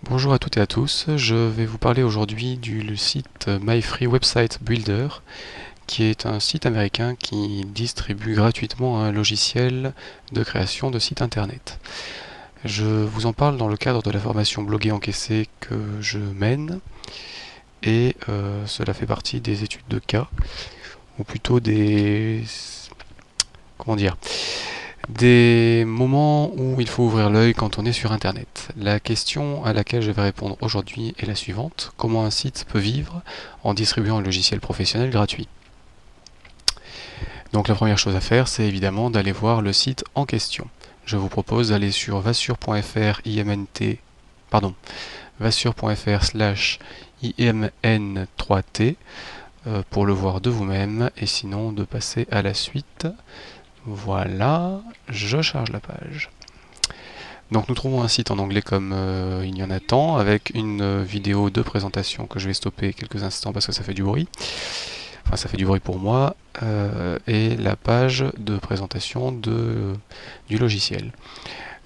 Bonjour à toutes et à tous, je vais vous parler aujourd'hui du site My Free Website Builder, qui est un site américain qui distribue gratuitement un logiciel de création de sites internet. Je vous en parle dans le cadre de la formation Bloguer Encaisser que je mène, et cela fait partie des études de cas, ou plutôt des moments où il faut ouvrir l'œil quand on est sur Internet. La question à laquelle je vais répondre aujourd'hui est la suivante. Comment un site peut vivre en distribuant un logiciel professionnel gratuit? Donc la première chose à faire, c'est évidemment d'aller voir le site en question. Je vous propose d'aller sur vassure.fr vassure.fr/imn3t pour le voir de vous-même, et sinon de passer à la suite. Voilà, je charge la page. Donc nous trouvons un site en anglais comme il y en a tant, avec une vidéo de présentation que je vais stopper quelques instants parce que ça fait du bruit. Enfin, ça fait du bruit pour moi, et la page de présentation du logiciel.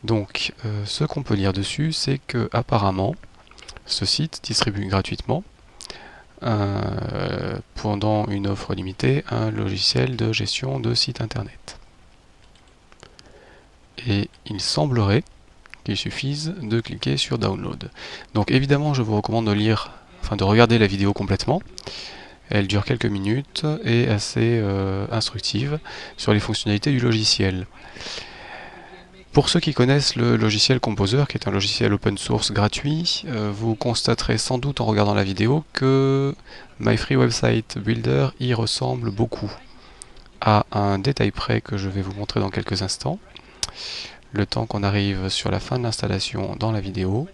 Donc, ce qu'on peut lire dessus, c'est que apparemment, ce site distribue gratuitement, pendant une offre limitée, un logiciel de gestion de site internet. Et il semblerait qu'il suffise de cliquer sur Download. Donc évidemment, je vous recommande de regarder la vidéo complètement. Elle dure quelques minutes et est assez instructive sur les fonctionnalités du logiciel. Pour ceux qui connaissent le logiciel Composer, qui est un logiciel open source gratuit, vous constaterez sans doute en regardant la vidéo que My Free Website Builder y ressemble beaucoup, à un détail près que je vais vous montrer dans quelques instants, le temps qu'on arrive sur la fin de l'installation dans la vidéo.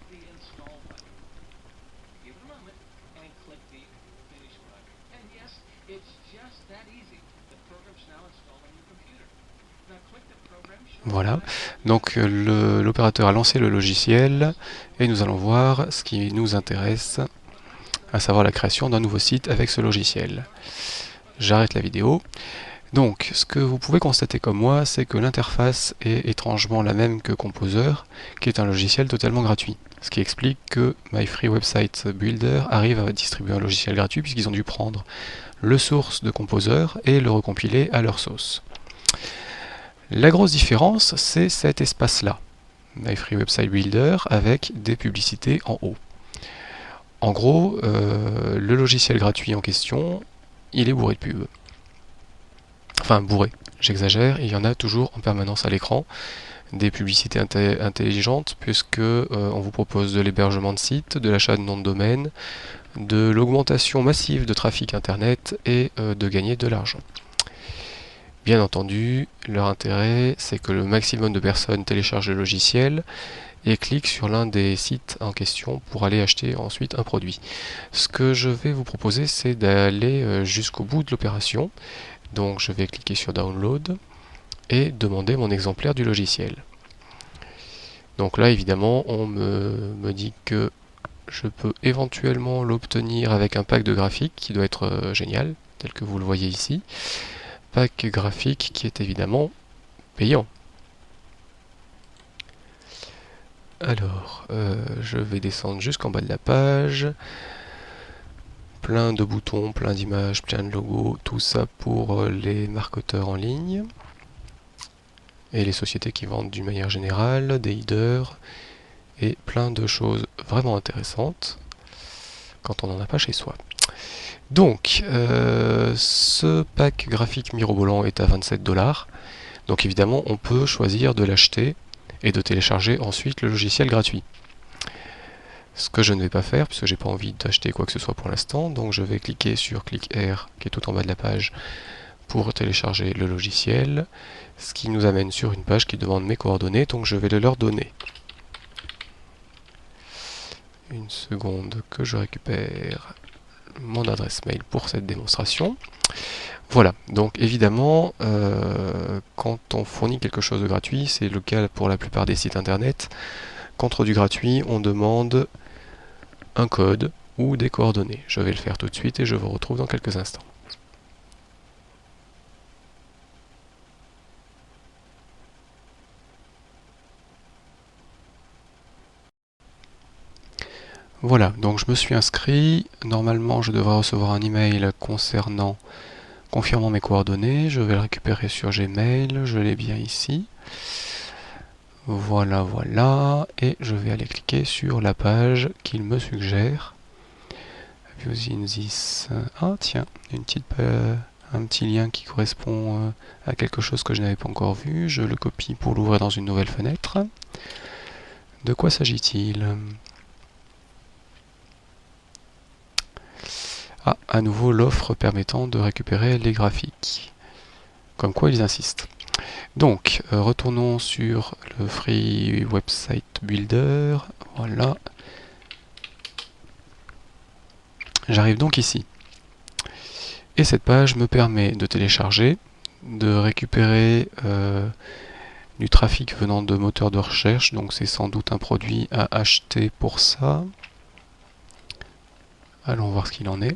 Voilà, donc l'opérateur a lancé le logiciel et nous allons voir ce qui nous intéresse, à savoir la création d'un nouveau site avec ce logiciel. J'arrête la vidéo. Donc, ce que vous pouvez constater comme moi, c'est que l'interface est étrangement la même que Composer, qui est un logiciel totalement gratuit. Ce qui explique que My Free Website Builder arrive à distribuer un logiciel gratuit puisqu'ils ont dû prendre le source de Composer et le recompiler à leur sauce. La grosse différence, c'est cet espace-là, My Free Website Builder, avec des publicités en haut. En gros, le logiciel gratuit en question, il est bourré de pubs. Enfin, bourré, j'exagère, il y en a toujours en permanence à l'écran. Des publicités intelligentes, puisque on vous propose de l'hébergement de sites, de l'achat de noms de domaine, de l'augmentation massive de trafic internet et de gagner de l'argent. Bien entendu, leur intérêt, c'est que le maximum de personnes téléchargent le logiciel et cliquent sur l'un des sites en question pour aller acheter ensuite un produit. Ce que je vais vous proposer, c'est d'aller jusqu'au bout de l'opération. Donc je vais cliquer sur Download et demander mon exemplaire du logiciel. Donc là, évidemment, on me dit que je peux éventuellement l'obtenir avec un pack de graphiques qui doit être génial, tel que vous le voyez ici. Pack graphique qui est évidemment payant. Alors, je vais descendre jusqu'en bas de la page. Plein de boutons, plein d'images, plein de logos, tout ça pour les marketeurs en ligne. Et les sociétés qui vendent d'une manière générale, des headers, et plein de choses vraiment intéressantes quand on n'en a pas chez soi. Donc, ce pack graphique mirobolant est à 27 $. Donc évidemment, on peut choisir de l'acheter et de télécharger ensuite le logiciel gratuit. Ce que je ne vais pas faire, puisque j'ai pas envie d'acheter quoi que ce soit pour l'instant, donc je vais cliquer sur ClickR, qui est tout en bas de la page, pour télécharger le logiciel, ce qui nous amène sur une page qui demande mes coordonnées, donc je vais les leur donner. Une seconde que je récupère mon adresse mail pour cette démonstration. Voilà, donc évidemment, quand on fournit quelque chose de gratuit, c'est le cas pour la plupart des sites internet, contre du gratuit, on demande un code ou des coordonnées. Je vais le faire tout de suite et je vous retrouve dans quelques instants. Voilà, donc je me suis inscrit. Normalement, je devrais recevoir un email confirmant mes coordonnées. Je vais le récupérer sur Gmail. Je l'ai bien ici. Voilà, voilà. Et je vais aller cliquer sur la page qu'il me suggère. Using this. Ah, tiens, un petit lien qui correspond à quelque chose que je n'avais pas encore vu. Je le copie pour l'ouvrir dans une nouvelle fenêtre. De quoi s'agit-il? Ah, à nouveau l'offre permettant de récupérer les graphiques. Comme quoi ils insistent. Donc, retournons sur le Free Website Builder. Voilà. J'arrive donc ici. Et cette page me permet de télécharger, de récupérer du trafic venant de moteurs de recherche. Donc c'est sans doute un produit à acheter pour ça. Allons voir ce qu'il en est.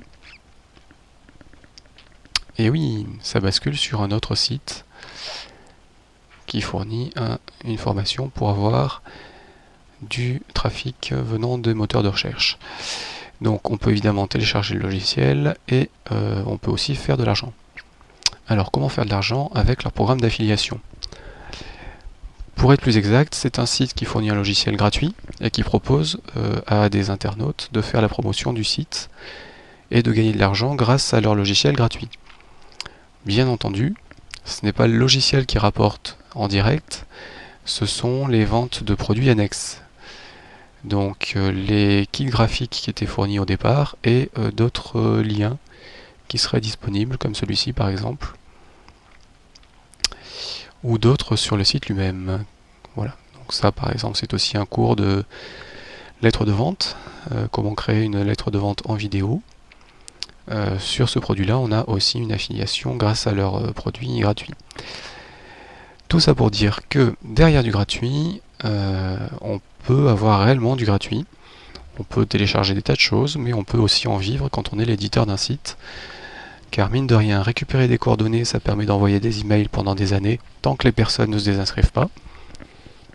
Et oui, ça bascule sur un autre site qui fournit une formation pour avoir du trafic venant des moteurs de recherche. Donc on peut évidemment télécharger le logiciel et on peut aussi faire de l'argent. Alors comment faire de l'argent avec leur programme d'affiliation? Pour être plus exact, c'est un site qui fournit un logiciel gratuit et qui propose à des internautes de faire la promotion du site et de gagner de l'argent grâce à leur logiciel gratuit. Bien entendu, ce n'est pas le logiciel qui rapporte en direct, ce sont les ventes de produits annexes. Donc les kits graphiques qui étaient fournis au départ et d'autres liens qui seraient disponibles, comme celui-ci par exemple, ou d'autres sur le site lui-même. Voilà, donc ça par exemple c'est aussi un cours de lettres de vente, comment créer une lettre de vente en vidéo. Sur ce produit-là, on a aussi une affiliation grâce à leurs produits gratuits. Tout ça pour dire que derrière du gratuit, on peut avoir réellement du gratuit. On peut télécharger des tas de choses, mais on peut aussi en vivre quand on est l'éditeur d'un site. Car mine de rien, récupérer des coordonnées, ça permet d'envoyer des emails pendant des années, tant que les personnes ne se désinscrivent pas.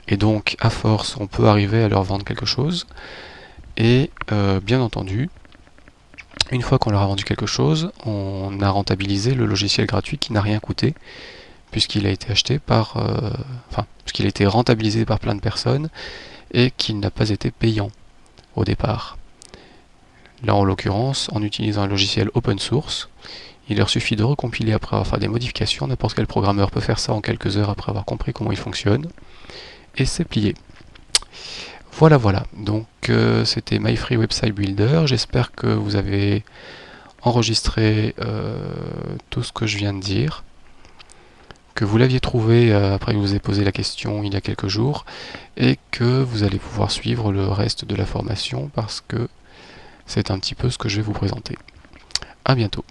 Et donc, à force, on peut arriver à leur vendre quelque chose. Et bien entendu, une fois qu'on leur a vendu quelque chose, on a rentabilisé le logiciel gratuit qui n'a rien coûté, puisqu'il a été acheté puisqu'il a été rentabilisé par plein de personnes et qu'il n'a pas été payant au départ. Là, en l'occurrence, en utilisant un logiciel open source, il leur suffit de recompiler après avoir fait des modifications. N'importe quel programmeur peut faire ça en quelques heures après avoir compris comment il fonctionne. Et c'est plié. Voilà, voilà. Donc, c'était My Free Website Builder. J'espère que vous avez enregistré tout ce que je viens de dire, que vous l'aviez trouvé après que je vous ai posé la question il y a quelques jours, et que vous allez pouvoir suivre le reste de la formation parce que c'est un petit peu ce que je vais vous présenter. À bientôt.